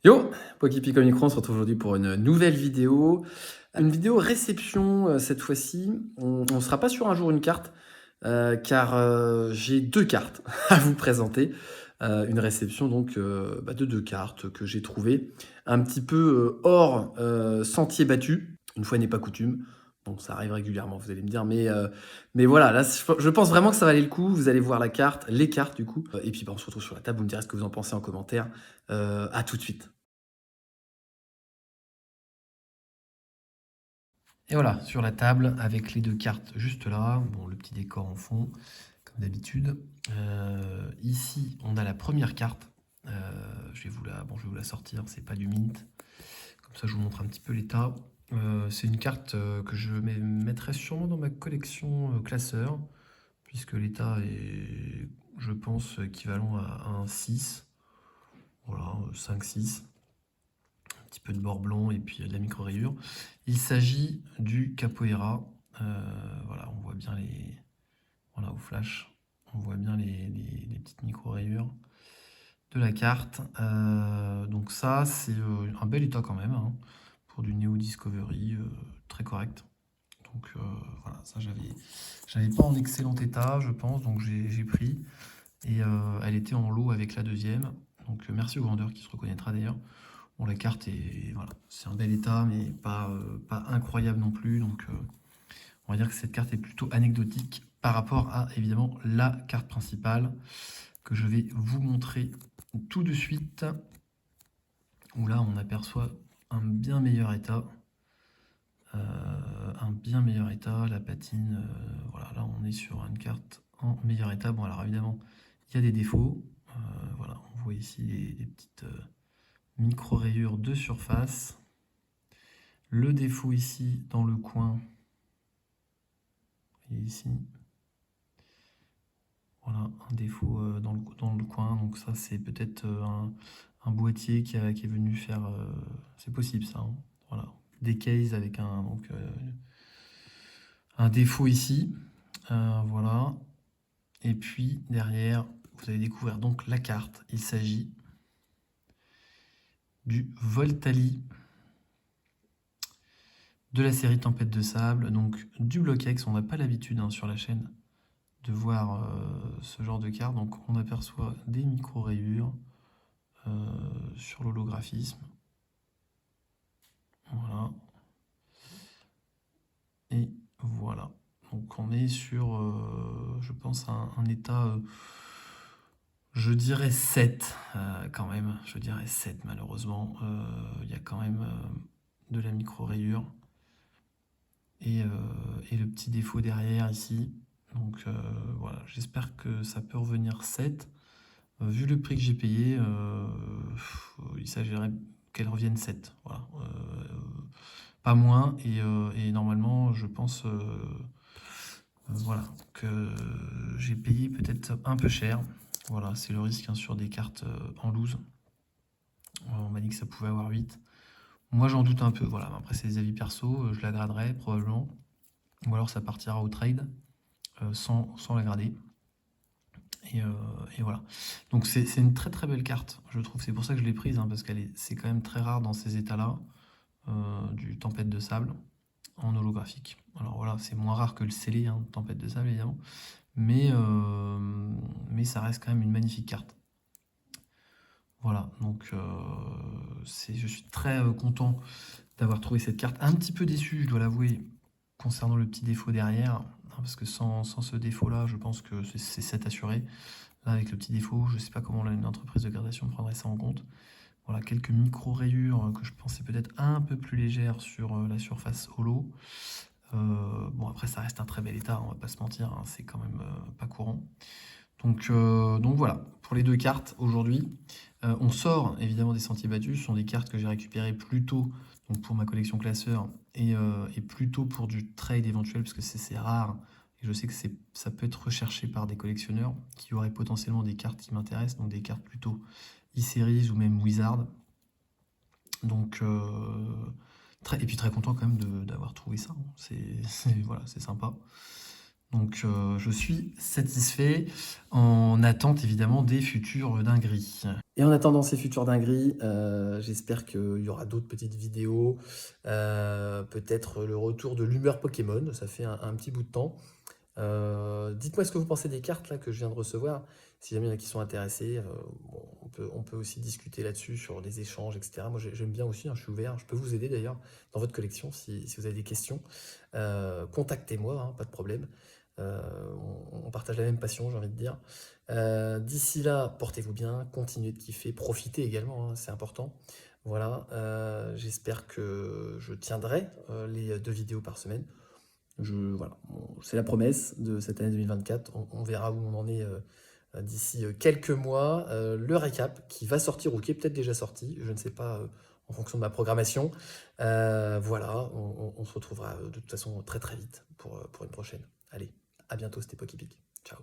Yo, Pokipi Micro, on se retrouve aujourd'hui pour une nouvelle vidéo. Une vidéo réception cette fois-ci. On ne sera pas sur un jour une carte, car j'ai deux cartes à vous présenter. Une réception donc de deux cartes que j'ai trouvées un petit peu hors sentier battu. Une fois n'est pas coutume. Bon, ça arrive régulièrement, vous allez me dire, mais voilà, là, je pense vraiment que ça valait le coup. Vous allez voir la carte, les cartes du coup. Et puis on se retrouve sur la table, vous me direz ce que vous en pensez en commentaire. À tout de suite. Et voilà, sur la table, avec les deux cartes juste là, bon, le petit décor en fond, comme d'habitude. Ici, on a la première carte. Je vais vous la sortir, c'est pas du mint. Comme ça, je vous montre un petit peu l'état. C'est une carte que je mettrai sûrement dans ma collection classeur, puisque l'état est, je pense, équivalent à un 6. Voilà, 5-6. Un petit peu de bord blanc et puis de la micro-rayure. Il s'agit du Capoeira. Voilà, on voit bien les... Voilà, au flash, on voit bien les petites micro-rayures de la carte. Donc ça, c'est un bel état quand même, hein, pour du Neo Discovery, très correct. Donc voilà, ça j'avais pas en excellent état, je pense, donc j'ai pris. Et elle était en lot avec la deuxième. Donc merci au vendeur qui se reconnaîtra d'ailleurs. Bon, la carte est, voilà, c'est un bel état, mais pas incroyable non plus. Donc, on va dire que cette carte est plutôt anecdotique par rapport à, évidemment, la carte principale que je vais vous montrer tout de suite. Où là, on aperçoit un bien meilleur état. Un bien meilleur état. La patine, voilà, là, on est sur une carte en meilleur état. Bon, alors évidemment, il y a des défauts. Voilà, on voit ici les petites micro-rayures de surface. Le défaut ici dans le coin, et ici, voilà, un défaut dans le coin. Donc ça, c'est peut-être un boîtier qui est venu faire... c'est possible ça, hein. Voilà, des cases avec un défaut ici. Voilà. Et puis derrière, vous allez découvrir donc la carte. Il s'agit du Voltali de la série Tempête de Sable. Donc du Block-X, on n'a pas l'habitude sur la chaîne de voir ce genre de carte. Donc on aperçoit des micro-rayures sur l'holographisme. Voilà. Et voilà. Donc on est sur, je pense, un état, je dirais 7 quand même. Je dirais 7 malheureusement. Il y a quand même de la micro-rayure. Et le petit défaut derrière ici. Donc voilà, j'espère que ça peut revenir 7. Vu le prix que j'ai payé, il s'agirait qu'elle revienne 7. Voilà. Pas moins. Et normalement, je pense voilà, que j'ai payé peut-être un peu cher. Voilà, c'est le risque sur des cartes en loose. On m'a dit que ça pouvait avoir 8. Moi, j'en doute un peu. Voilà, après, c'est des avis perso. Je la graderai probablement. Ou alors, ça partira au trade sans la grader. Et voilà. Donc c'est une très très belle carte, je trouve. C'est pour ça que je l'ai prise, parce c'est quand même très rare dans ces états-là, du Tempête de Sable en holographique. Alors voilà, c'est moins rare que le scellé, Tempête de Sable évidemment, mais ça reste quand même une magnifique carte. Voilà, donc je suis très content d'avoir trouvé cette carte. Un petit peu déçu, je dois l'avouer, concernant le petit défaut derrière, parce que sans ce défaut-là, je pense que c'est 7 assuré. Là, avec le petit défaut, je ne sais pas comment une entreprise de gradation prendrait ça en compte. Voilà, quelques micro-rayures que je pensais peut-être un peu plus légères sur la surface holo. Bon, après, ça reste un très bel état, on va pas se mentir, c'est quand même pas courant. Donc voilà, pour les deux cartes aujourd'hui. On sort évidemment des sentiers battus, ce sont des cartes que j'ai récupérées plus tôt donc pour ma collection classeur et plutôt pour du trade éventuel, parce que c'est rare. Et je sais que ça peut être recherché par des collectionneurs qui auraient potentiellement des cartes qui m'intéressent, donc des cartes plutôt e-series ou même Wizard. Donc, et puis très content quand même d'avoir trouvé ça. Voilà, c'est sympa. Donc je suis satisfait en attente évidemment des futures dingueries. Et en attendant ces futures dingueries, j'espère qu'il y aura d'autres petites vidéos, peut-être le retour de l'humeur Pokémon, ça fait un petit bout de temps. Dites-moi ce que vous pensez des cartes là que je viens de recevoir. Si jamais il y en a qui sont intéressés, bon, on peut aussi discuter là-dessus sur les échanges, etc. Moi j'aime bien aussi, hein, je suis ouvert. Je peux vous aider d'ailleurs dans votre collection si vous avez des questions. Contactez-moi, hein, pas de problème. On partage la même passion, j'ai envie de dire. D'ici là, portez-vous bien, continuez de kiffer, profitez également, hein, c'est important. Voilà, j'espère que je tiendrai les 2 vidéos par semaine. Voilà, c'est la promesse de cette année 2024. On verra où on en est d'ici quelques mois. Le récap qui va sortir ou qui est peut-être déjà sorti, je ne sais pas en fonction de ma programmation. Voilà, on se retrouvera de toute façon très très vite pour une prochaine. Allez, à bientôt, c'était Poképic. Ciao.